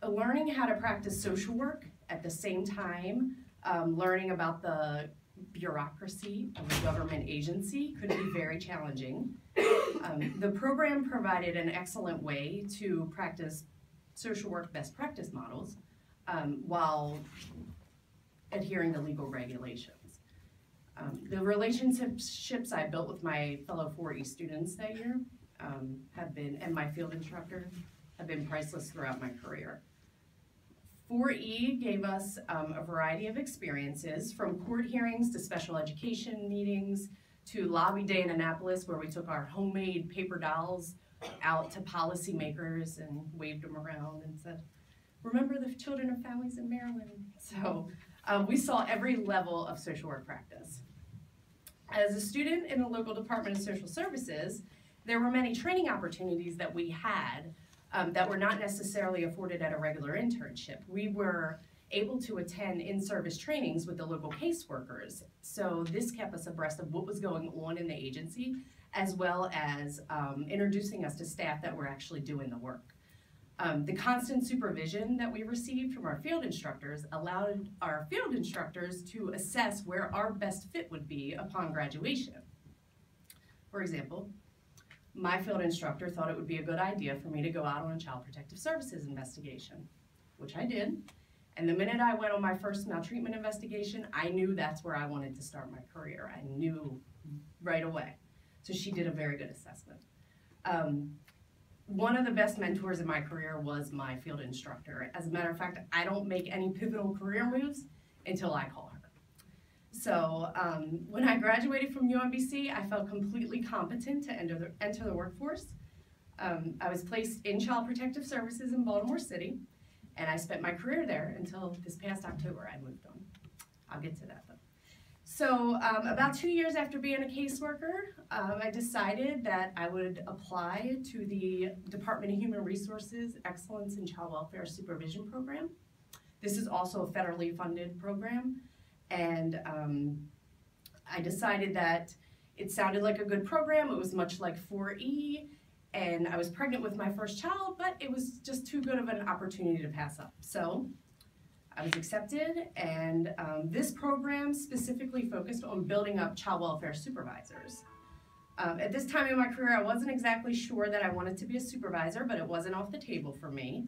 learning how to practice social work at the same time, learning about the bureaucracy of a government agency could be very challenging. The program provided an excellent way to practice social work best practice models while adhering to legal regulations. The relationships I built with my fellow 4E students that year and my field instructor have been priceless throughout my career. 4E gave us a variety of experiences, from court hearings to special education meetings to lobby day in Annapolis, where we took our homemade paper dolls out to policymakers and waved them around and said, "Remember the children of families in Maryland." So we saw every level of social work practice. As a student in the local Department of Social Services, there were many training opportunities that we had that were not necessarily afforded at a regular internship. We were able to attend in-service trainings with the local caseworkers. So this kept us abreast of what was going on in the agency, as well as introducing us to staff that were actually doing the work. The constant supervision that we received from our field instructors allowed our field instructors to assess where our best fit would be upon graduation. For example, my field instructor thought it would be a good idea for me to go out on a Child Protective Services investigation, which I did. And the minute I went on my first maltreatment investigation, I knew that's where I wanted to start my career. I knew right away. So she did a very good assessment. One of the best mentors in my career was my field instructor. As a matter of fact, I don't make any pivotal career moves until I call her. So when I graduated from UMBC, I felt completely competent to enter the workforce. I was placed in Child Protective Services in Baltimore City, and I spent my career there until this past October I moved on. I'll get to that though. So about 2 years after being a caseworker, I decided that I would apply to the Department of Human Resources Excellence in Child Welfare Supervision Program. This is also a federally funded program. And I decided that it sounded like a good program. It was much like 4E, and I was pregnant with my first child, but it was just too good of an opportunity to pass up. So I was accepted, and this program specifically focused on building up child welfare supervisors. At this time in my career, I wasn't exactly sure that I wanted to be a supervisor, but it wasn't off the table for me.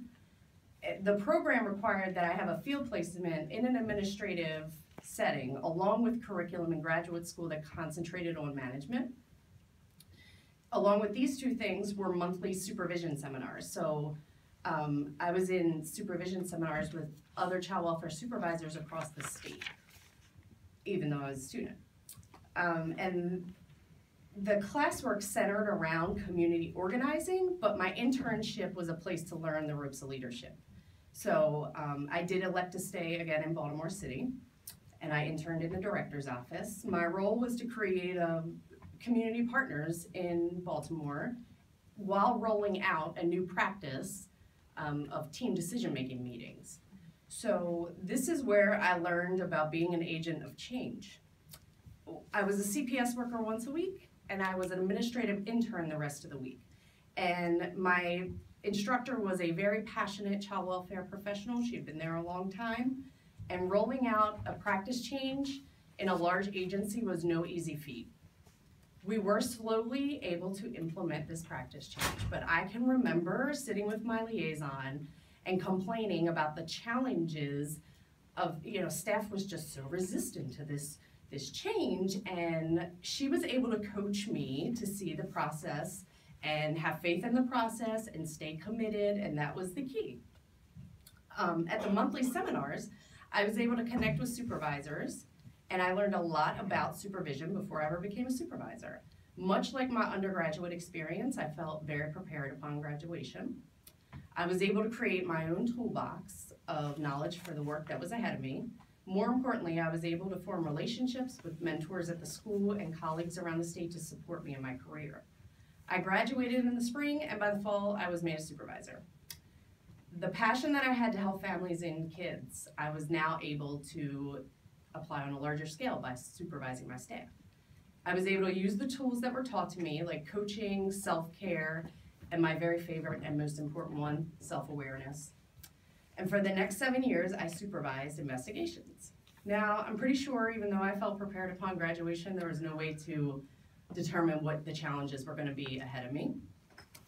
The program required that I have a field placement in an administrative setting, along with curriculum in graduate school that concentrated on management. Along with these two things were monthly supervision seminars. So I was in supervision seminars with other child welfare supervisors across the state, even though I was a student. And the classwork centered around community organizing, but my internship was a place to learn the ropes of leadership. So I did elect to stay again in Baltimore City, and I interned in the director's office. My role was to create community partners in Baltimore while rolling out a new practice of team decision-making meetings. So this is where I learned about being an agent of change. I was a CPS worker once a week, and I was an administrative intern the rest of the week. And my instructor was a very passionate child welfare professional. She had been there a long time. And rolling out a practice change in a large agency was no easy feat. We were slowly able to implement this practice change, but I can remember sitting with my liaison and complaining about the challenges of, staff was just so resistant to this change, and she was able to coach me to see the process and have faith in the process and stay committed, and that was the key. At the monthly seminars, I was able to connect with supervisors, and I learned a lot about supervision before I ever became a supervisor. Much like my undergraduate experience, I felt very prepared upon graduation. I was able to create my own toolbox of knowledge for the work that was ahead of me. More importantly, I was able to form relationships with mentors at the school and colleagues around the state to support me in my career. I graduated in the spring, and by the fall, I was made a supervisor. The passion that I had to help families and kids, I was now able to apply on a larger scale by supervising my staff. I was able to use the tools that were taught to me, like coaching, self-care, and my very favorite and most important one, self-awareness. And for the next 7 years, I supervised investigations. Now, I'm pretty sure, even though I felt prepared upon graduation, there was no way to determine what the challenges were going to be ahead of me.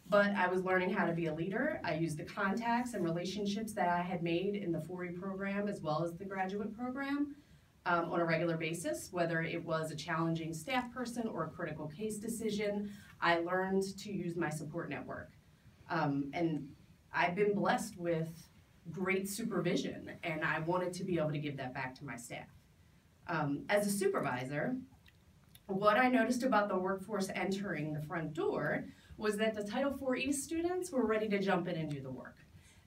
But I was learning how to be a leader. I used the contacts and relationships that I had made in the 4E program as well as the graduate program on a regular basis, whether it was a challenging staff person or a critical case decision. I learned to use my support network. And I've been blessed with great supervision, and I wanted to be able to give that back to my staff. As a supervisor, what I noticed about the workforce entering the front door was that the Title IV students were ready to jump in and do the work.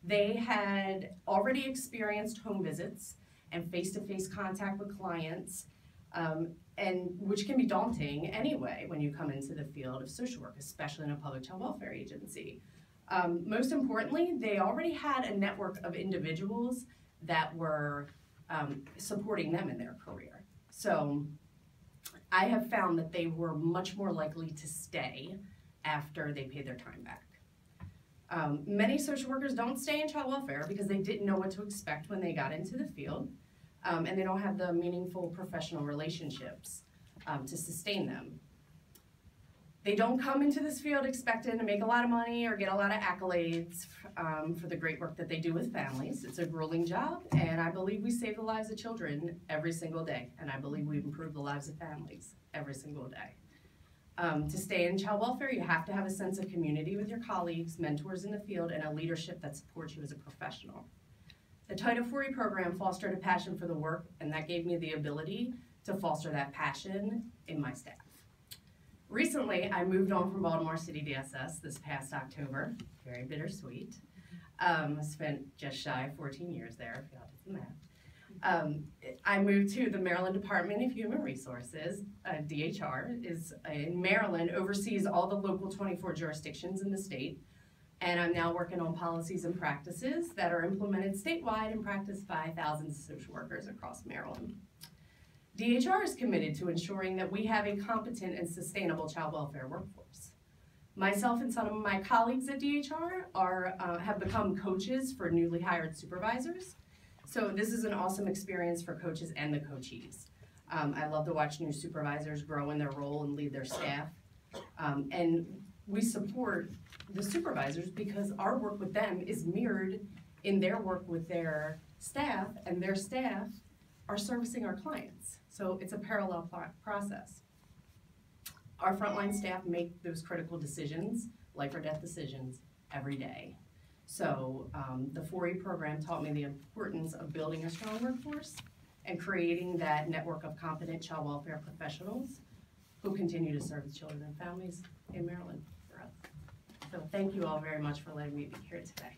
They had already experienced home visits and face-to-face contact with clients, and which can be daunting anyway when you come into the field of social work, especially in a public child welfare agency. Most importantly, they already had a network of individuals that were supporting them in their career. So I have found that they were much more likely to stay after they paid their time back. Many social workers don't stay in child welfare because they didn't know what to expect when they got into the field, and they don't have the meaningful professional relationships to sustain them. They don't come into this field expecting to make a lot of money or get a lot of accolades for the great work that they do with families. It's a grueling job, and I believe we save the lives of children every single day, and I believe we improve the lives of families every single day. To stay in child welfare, you have to have a sense of community with your colleagues, mentors in the field, and a leadership that supports you as a professional. The Title IV program fostered a passion for the work, and that gave me the ability to foster that passion in my staff. Recently, I moved on from Baltimore City DSS this past October. Very bittersweet. I spent just shy of 14 years there, if y'all did the math. I moved to the Maryland Department of Human Resources. DHR is in Maryland, oversees all the local 24 jurisdictions in the state. And I'm now working on policies and practices that are implemented statewide and practiced by thousands of social workers across Maryland. DHR is committed to ensuring that we have a competent and sustainable child welfare workforce. Myself and some of my colleagues at DHR have become coaches for newly hired supervisors. So this is an awesome experience for coaches and the coachees. I love to watch new supervisors grow in their role and lead their staff. And we support the supervisors because our work with them is mirrored in their work with their staff, and their staff are servicing our clients. So it's a parallel process. Our frontline staff make those critical decisions, life or death decisions, every day. So the 4E program taught me the importance of building a strong workforce and creating that network of competent child welfare professionals who continue to serve the children and families in Maryland for us. So thank you all very much for letting me be here today.